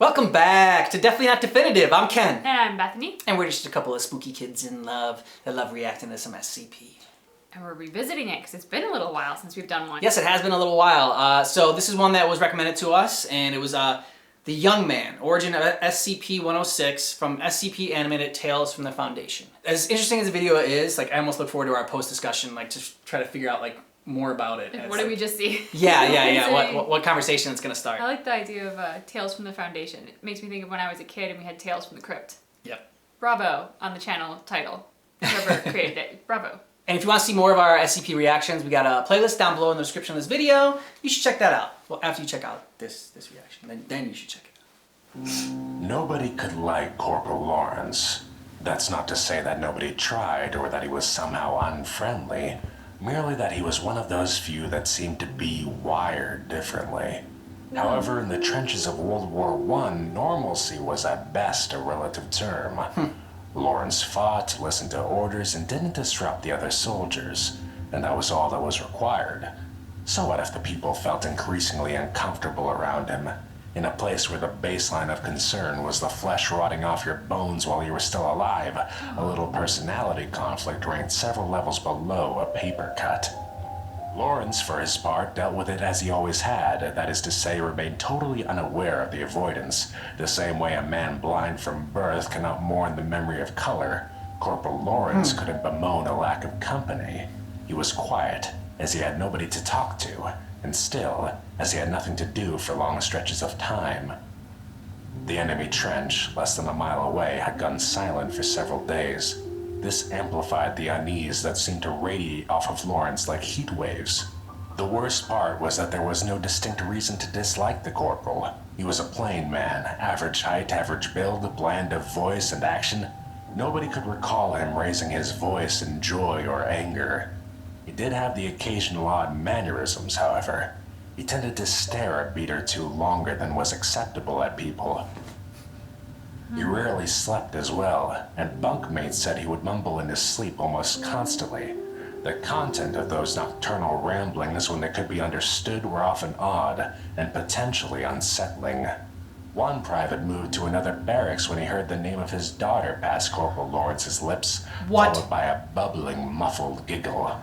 Welcome back to Definitely Not Definitive. I'm Ken. And I'm Bethany. And we're just a couple of spooky kids in love that love reacting to some SCP. And we're revisiting it because it's been a little while since we've done one. Yes, it has been a little while. So this is one that was recommended to us, and it was The Young Man, Origin of SCP-106 from SCP Animated Tales from the Foundation. As interesting as the video is, like I almost look forward to our post-discussion, like to try to figure out like more about it. What did we just see? Yeah. What conversation it's gonna start. I like the idea of Tales from the Foundation. It makes me think of when I was a kid and we had Tales from the Crypt. Yep. Bravo on the channel title. Whoever created it. Bravo. And if you want to see more of our SCP reactions, we got a playlist down below in the description of this video. You should check that out. Well, after you check out this reaction, then you should check it out. Nobody could like Corporal Lawrence. That's not to say that nobody tried or that he was somehow unfriendly. Merely that he was one of those few that seemed to be wired differently. However, in the trenches of World War I, normalcy was at best a relative term. Lawrence fought, listened to orders, and didn't disrupt the other soldiers, and that was all that was required. So what if the people felt increasingly uncomfortable around him, in a place where the baseline of concern was the flesh rotting off your bones while you were still alive? A little personality conflict ranked several levels below a paper cut. Lawrence, for his part, dealt with it as he always had, that is to say, remained totally unaware of the avoidance. The same way a man blind from birth cannot mourn the memory of color, Corporal Lawrence couldn't bemoan a lack of company. He was quiet, as he had nobody to talk to, and still, as he had nothing to do for long stretches of time. The enemy trench, less than a mile away, had gone silent for several days. This amplified the unease that seemed to radiate off of Lawrence like heat waves. The worst part was that there was no distinct reason to dislike the corporal. He was a plain man, average height, average build, bland of voice and action. Nobody could recall him raising his voice in joy or anger. He did have the occasional odd mannerisms, however. He tended to stare a beat or two longer than was acceptable at people. He rarely slept as well, and bunkmates said he would mumble in his sleep almost constantly. The content of those nocturnal ramblings, when they could be understood, were often odd and potentially unsettling. One private moved to another barracks when he heard the name of his daughter pass Corporal Lawrence's lips, followed by a bubbling, muffled giggle.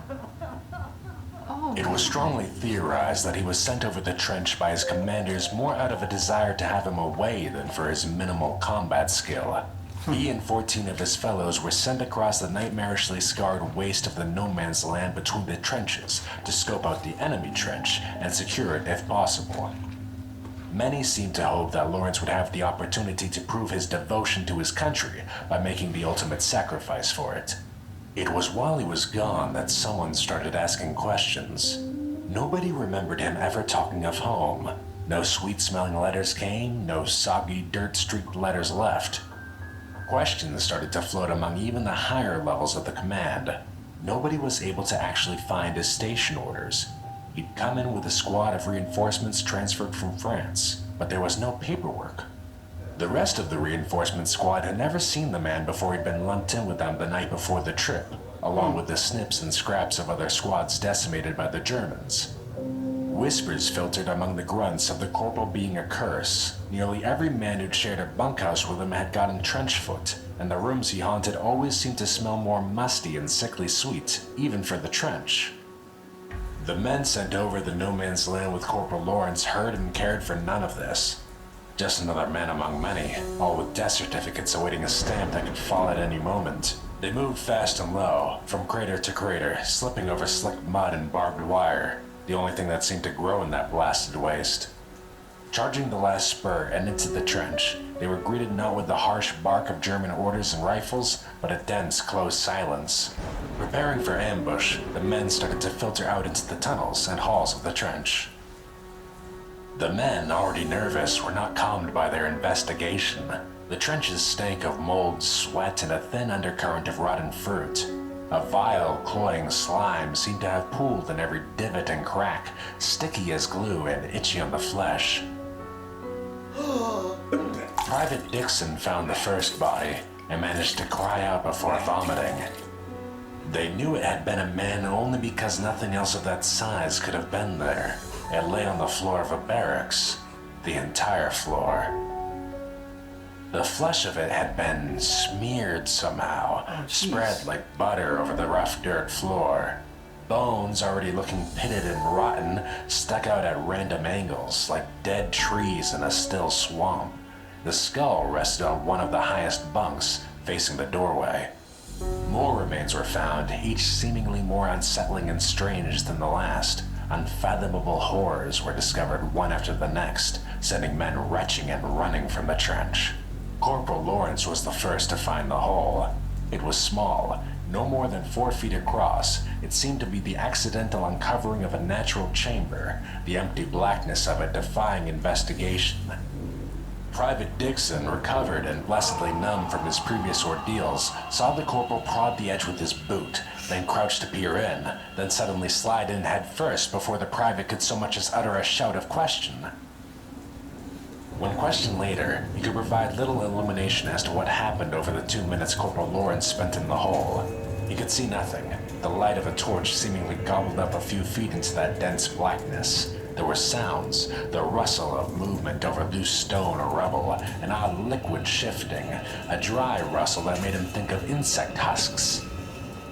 It was strongly theorized that he was sent over the trench by his commanders more out of a desire to have him away than for his minimal combat skill. He and 14 of his fellows were sent across the nightmarishly scarred waste of the no man's land between the trenches to scope out the enemy trench and secure it if possible. Many seemed to hope that Lawrence would have the opportunity to prove his devotion to his country by making the ultimate sacrifice for it. It was while he was gone that someone started asking questions. Nobody remembered him ever talking of home. No sweet-smelling letters came, no soggy, dirt-streaked letters left. Questions started to float among even the higher levels of the command. Nobody was able to actually find his station orders. He'd come in with a squad of reinforcements transferred from France, but there was no paperwork. The rest of the reinforcement squad had never seen the man before he'd been lumped in with them the night before the trip, along with the snips and scraps of other squads decimated by the Germans. Whispers filtered among the grunts of the corporal being a curse. Nearly every man who'd shared a bunkhouse with him had gotten trench foot, and the rooms he haunted always seemed to smell more musty and sickly sweet, even for the trench. The men sent over the no man's land with Corporal Lawrence heard and cared for none of this. Just another man among many, all with death certificates awaiting a stamp that could fall at any moment. They moved fast and low, from crater to crater, slipping over slick mud and barbed wire, the only thing that seemed to grow in that blasted waste. Charging the last spur and into the trench, they were greeted not with the harsh bark of German orders and rifles, but a dense, close silence. Preparing for ambush, the men started to filter out into the tunnels and halls of the trench. The men, already nervous, were not calmed by their investigation. The trenches stank of mold, sweat, and a thin undercurrent of rotten fruit. A vile, cloying slime seemed to have pooled in every divot and crack, sticky as glue and itchy on the flesh. Private Dixon found the first body and managed to cry out before vomiting. They knew it had been a man only because nothing else of that size could have been there. It lay on the floor of a barracks, the entire floor. The flesh of it had been smeared somehow, jeez. spread like butter over the rough dirt floor. Bones, already looking pitted and rotten, stuck out at random angles like dead trees in a still swamp. The skull rested on one of the highest bunks, facing the doorway. More remains were found, each seemingly more unsettling and strange than the last. Unfathomable horrors were discovered one after the next, sending men retching and running from the trench. Corporal Lawrence was the first to find the hole. It was small, no more than 4 feet across. It seemed to be the accidental uncovering of a natural chamber, the empty blackness of it defying investigation. Private Dixon, recovered and blessedly numb from his previous ordeals, saw the corporal prod the edge with his boot, then crouch to peer in, then suddenly slide in head first before the private could so much as utter a shout of question. When questioned later, he could provide little illumination as to what happened over the 2 minutes Corporal Lawrence spent in the hole. He could see nothing. The light of a torch seemingly gobbled up a few feet into that dense blackness. There were sounds, the rustle of movement over loose stone or rubble, an odd liquid shifting, a dry rustle that made him think of insect husks.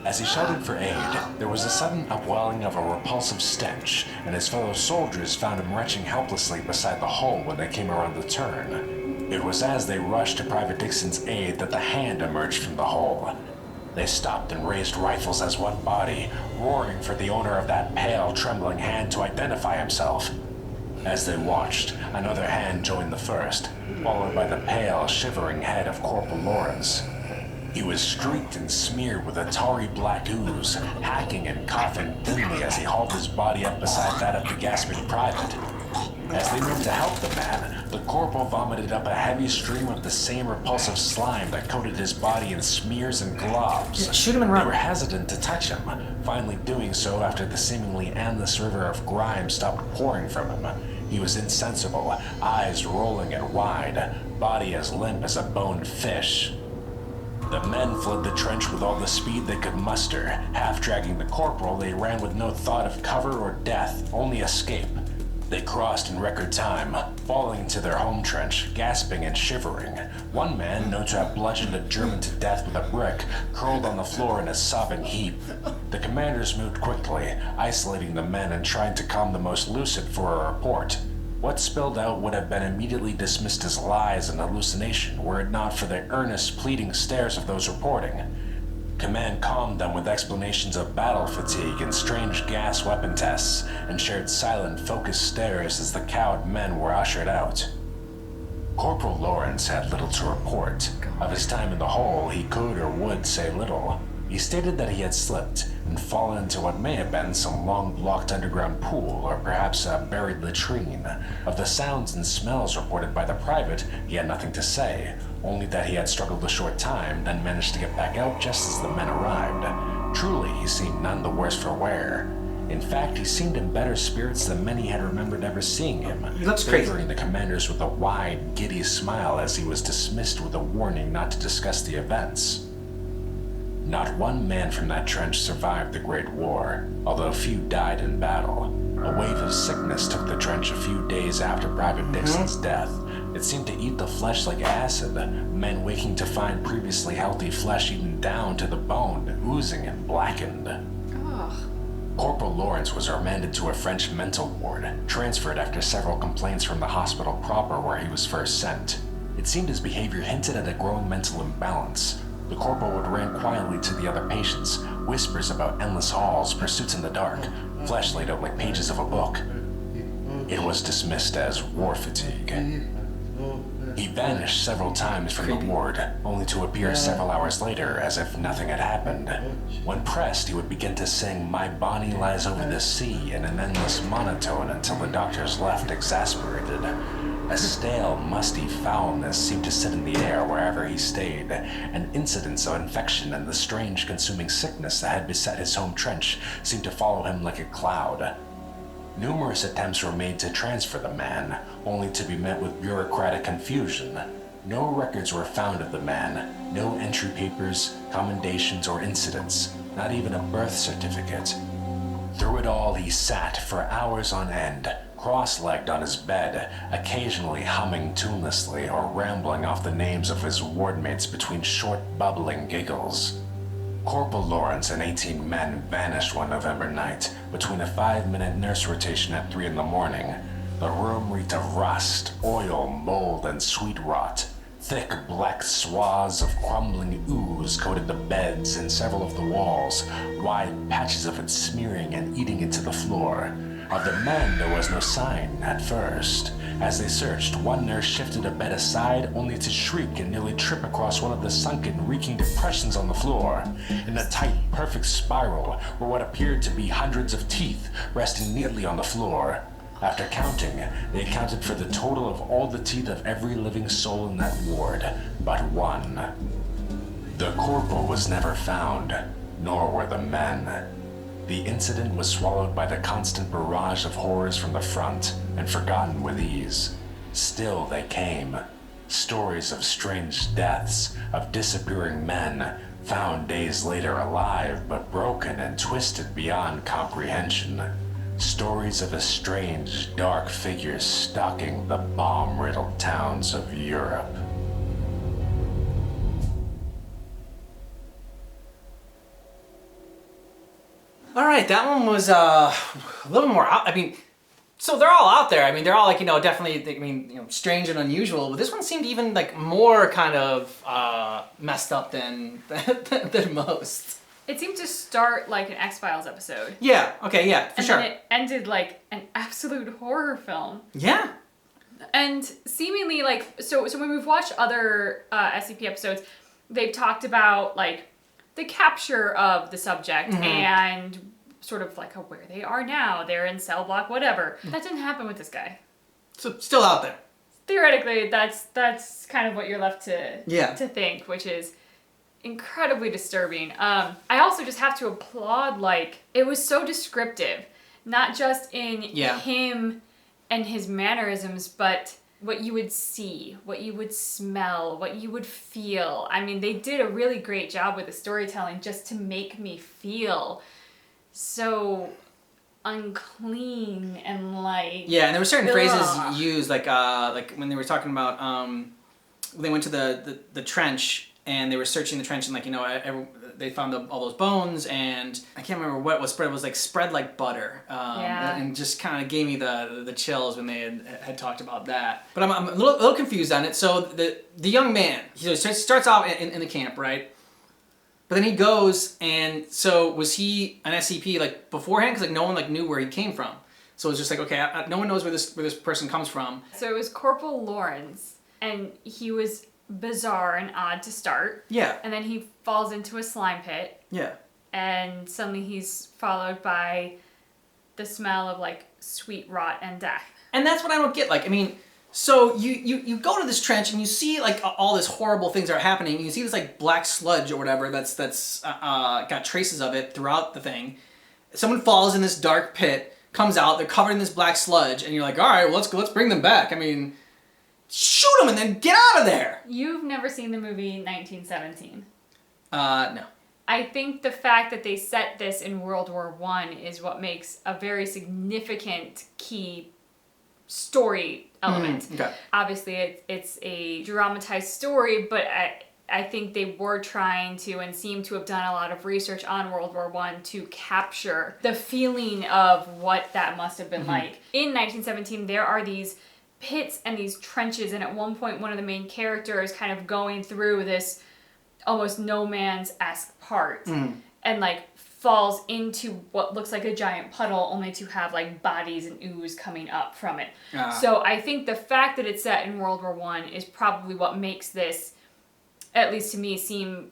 As he shouted for aid, there was a sudden upwelling of a repulsive stench, and his fellow soldiers found him retching helplessly beside the hole when they came around the turn. It was as they rushed to Private Dixon's aid that the hand emerged from the hole. They stopped and raised rifles as one body, roaring for the owner of that pale, trembling hand to identify himself. As they watched, another hand joined the first, followed by the pale, shivering head of Corporal Lawrence. He was streaked and smeared with a tarry black ooze, hacking and coughing thinly as he hauled his body up beside that of the gasping private. As they moved to help the man, the corporal vomited up a heavy stream of the same repulsive slime that coated his body in smears and globs. Shoot him and They run. were hesitant to touch him, finally doing so after the seemingly endless river of grime stopped pouring from him. He was insensible, eyes rolling and wide, body as limp as a boned fish. The men fled the trench with all the speed they could muster. Half dragging the corporal, they ran with no thought of cover or death, only escape. They crossed in record time, falling into their home trench, gasping and shivering. One man, known to have bludgeoned a German to death with a brick, curled on the floor in a sobbing heap. The commanders moved quickly, isolating the men and trying to calm the most lucid for a report. What spilled out would have been immediately dismissed as lies and hallucination were it not for the earnest, pleading stares of those reporting. Command calmed them with explanations of battle fatigue and strange gas weapon tests, and shared silent, focused stares as the cowed men were ushered out. Corporal Lawrence had little to report. Of his time in the hole, he could or would say little. He stated that he had slipped and fallen into what may have been some long-blocked underground pool or perhaps a buried latrine. Of the sounds and smells reported by the private, he had nothing to say, only that he had struggled a short time, then managed to get back out just as the men arrived. Truly, he seemed none the worse for wear. In fact, he seemed in better spirits than many had remembered ever seeing him, He looks crazy. favoring the commanders with a wide, giddy smile as he was dismissed with a warning not to discuss the events. Not one man from that trench survived the Great War, although few died in battle. A wave of sickness took the trench a few days after Private Dixon's death. It seemed to eat the flesh like acid, men waking to find previously healthy flesh eaten down to the bone, oozing and blackened. Ugh. Corporal Lawrence was remanded to a French mental ward, transferred after several complaints from the hospital proper where he was first sent. It seemed his behavior hinted at a growing mental imbalance. The corporal would rant quietly to the other patients, whispers about endless halls, pursuits in the dark, flesh laid out like pages of a book. It was dismissed as war fatigue. He vanished several times from the ward, only to appear several hours later as if nothing had happened. When pressed, he would begin to sing "My Bonnie Lies Over the Sea" in an endless monotone until the doctors left exasperated. A stale, musty foulness seemed to sit in the air wherever he stayed, and incidents of infection and the strange consuming sickness that had beset his home trench seemed to follow him like a cloud. Numerous attempts were made to transfer the man, only to be met with bureaucratic confusion. No records were found of the man, no entry papers, commendations, or incidents, not even a birth certificate. Through it all, he sat for hours on end, cross-legged on his bed, occasionally humming tunelessly or rambling off the names of his wardmates between short, bubbling giggles. Corporal Lawrence and 18 men vanished one November night between a 5-minute nurse rotation at 3 in the morning. The room reeked of rust, oil, mold, and sweet rot. Thick black swaths of crumbling ooze coated the beds and several of the walls, wide patches of it smearing and eating into the floor. Of the men, there was no sign at first. As they searched, one nurse shifted a bed aside only to shriek and nearly trip across one of the sunken, reeking depressions on the floor. In a tight, perfect spiral were what appeared to be hundreds of teeth resting neatly on the floor. After counting, they accounted for the total of all the teeth of every living soul in that ward, but one. The corporal was never found, nor were the men. The incident was swallowed by the constant barrage of horrors from the front and forgotten with ease. Still they came. Stories of strange deaths, of disappearing men, found days later alive but broken and twisted beyond comprehension. Stories of a strange, dark figure stalking the bomb-riddled towns of Europe. All right, that one was a little more out. I mean, so they're all out there. I mean, they're all like, definitely, strange and unusual. But this one seemed even like more kind of messed up than most. It seemed to start like an X-Files episode. Yeah, okay, yeah, for sure. And then it ended like an absolute horror film. Yeah. And seemingly like, so when we've watched other SCP episodes, they've talked about like the capture of the subject and sort of like where they are now. They're in cell block, whatever. That didn't happen with this guy. So still out there. Theoretically, that's kind of what you're left to think, which is incredibly disturbing. I also just have to applaud, like, it was so descriptive, not just in him and his mannerisms, but what you would see, what you would smell, what you would feel. I mean, they did a really great job with the storytelling just to make me feel so unclean and like... Yeah, and there were certain phrases used, like when they were talking about, when they went to the trench, and they were searching the trench, and they found all those bones, and I can't remember what was spread. It was like spread like butter, and just kind of gave me the chills when they had talked about that. But I'm a little confused on it. So the young man, he starts out in the camp, right? But then he goes, and so was he an SCP like beforehand? Because like no one like knew where he came from. So it was just like, okay, no one knows where this person comes from. So it was Corporal Lawrence, and he was bizarre and odd to start. Yeah. And then he falls into a slime pit. Yeah. And suddenly he's followed by the smell of like sweet rot and death. And that's what I don't get. Like, I mean, so you go to this trench and you see like all these horrible things are happening. You see this like black sludge or whatever that's got traces of it throughout the thing. Someone falls in this dark pit, comes out, they're covered in this black sludge, and you're like, all right, well, let's bring them back. I mean, shoot them and then get out of there. You've never seen the movie 1917. No. I think the fact that they set this in World War I is what makes a very significant key story element. Okay. Obviously, it's a dramatized story, but I think they were trying to and seem to have done a lot of research on World War I to capture the feeling of what that must have been like. In 1917, there are these pits and these trenches, and at one point one of the main characters kind of going through this almost no man's-esque part and like falls into what looks like a giant puddle only to have like bodies and ooze coming up from it. So I think the fact that it's set in World War I is probably what makes this, at least to me, seem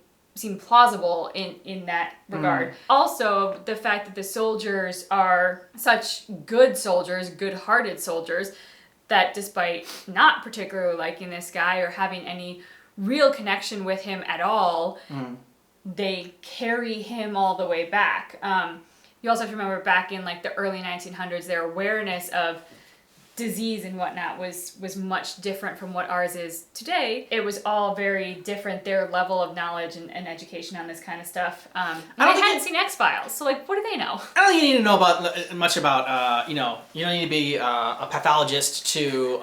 plausible in that regard. Also, the fact that the soldiers are such good soldiers, good-hearted soldiers, that despite not particularly liking this guy or having any real connection with him at all, they carry him all the way back. You also have to remember back in like the early 1900s, their awareness of disease and whatnot was much different from what ours is today. It was all very different, their level of knowledge and education on this kind of stuff. I hadn't seen X-Files, so like, what do they know? I don't think you need to know much about, you don't need to be a pathologist to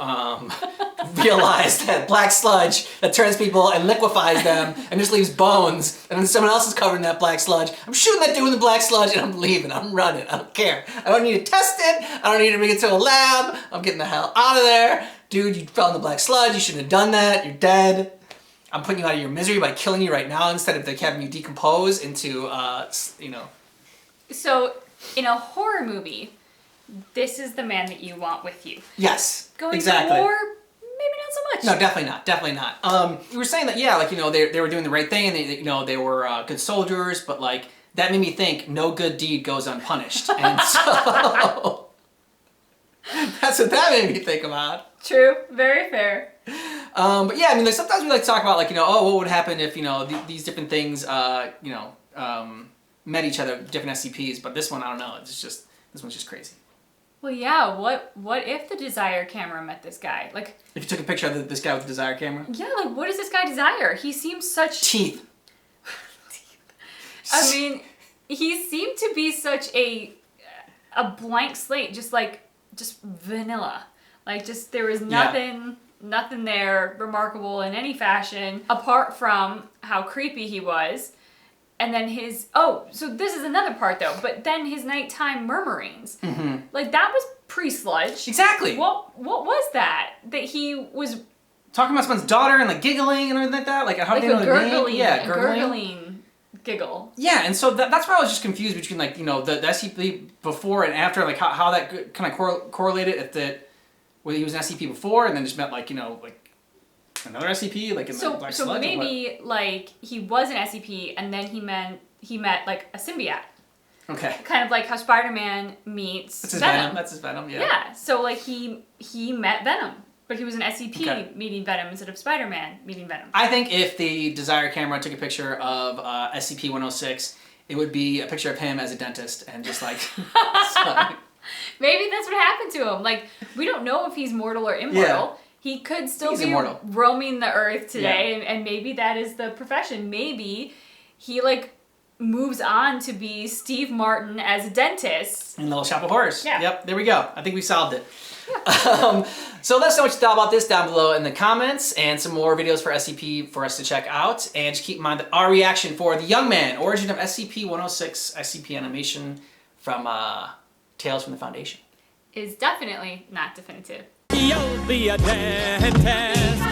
realize that black sludge that turns people and liquefies them and just leaves bones, and then someone else is covered in that black sludge. I'm shooting that dude in the black sludge and I'm leaving. I'm running. I don't care. I don't need to test it. I don't need to bring it to a lab. I'm getting the hell out of there. Dude, you fell in the black sludge. You shouldn't have done that. You're dead. I'm putting you out of your misery by killing you right now instead of like having you decompose into, So, in a horror movie, this is the man that you want with you. Yes, Going exactly. to war, maybe not so much. No, definitely not. Definitely not. You were saying that, yeah, like, they were doing the right thing, and they were good soldiers, but like, that made me think no good deed goes unpunished. And so that's what that made me think about. True, very fair. But yeah, I mean, like, sometimes we like to talk about like, what would happen if, these different things, met each other, different SCPs, but this one, I don't know, this one's just crazy. Well, yeah, what if the Desire camera met this guy? Like, If you took a picture of this guy with the Desire camera? yeah, like, what does this guy desire? He seems such... Teeth. I mean, he seemed to be such a blank slate, just vanilla. Like, just, there was nothing there remarkable in any fashion, apart from how creepy he was. And then so this is another part though, but then his nighttime murmurings. Mm-hmm. Like, that was pre-sludge. Exactly. What was that? That he was... Talking about someone's daughter and like giggling and everything like that? Like, how do they know the name? Yeah, gurgling giggle. Yeah, and so that's why I was just confused between like, the SCP before and after, like how that kind of correlated whether he was an SCP before and then just met like, like another SCP, like in the Black Sludge. So maybe like he was an SCP and then he met like a symbiote. Okay. Kind of like how Spider-Man meets Venom. That's his Venom, yeah. Yeah, so like he met Venom, but he was an SCP meeting Venom instead of Spider-Man meeting Venom. I think if the Desire camera took a picture of SCP-106, it would be a picture of him as a dentist and just like... Maybe that's what happened to him. Like, we don't know if he's mortal or immortal. Yeah. He could still be immortal. roaming the earth today, and maybe that is the profession. Maybe he, like, moves on to be Steve Martin as a dentist. In Little Shop of Horrors. Yeah. Yep, there we go. I think we solved it. Yeah. So let us know what you thought about this down below in the comments, and some more videos for SCP for us to check out. And just keep in mind that our reaction for The Young Man, Origin of SCP-106, SCP animation from Tales from the Foundation, is definitely not definitive. You'll be a dentist.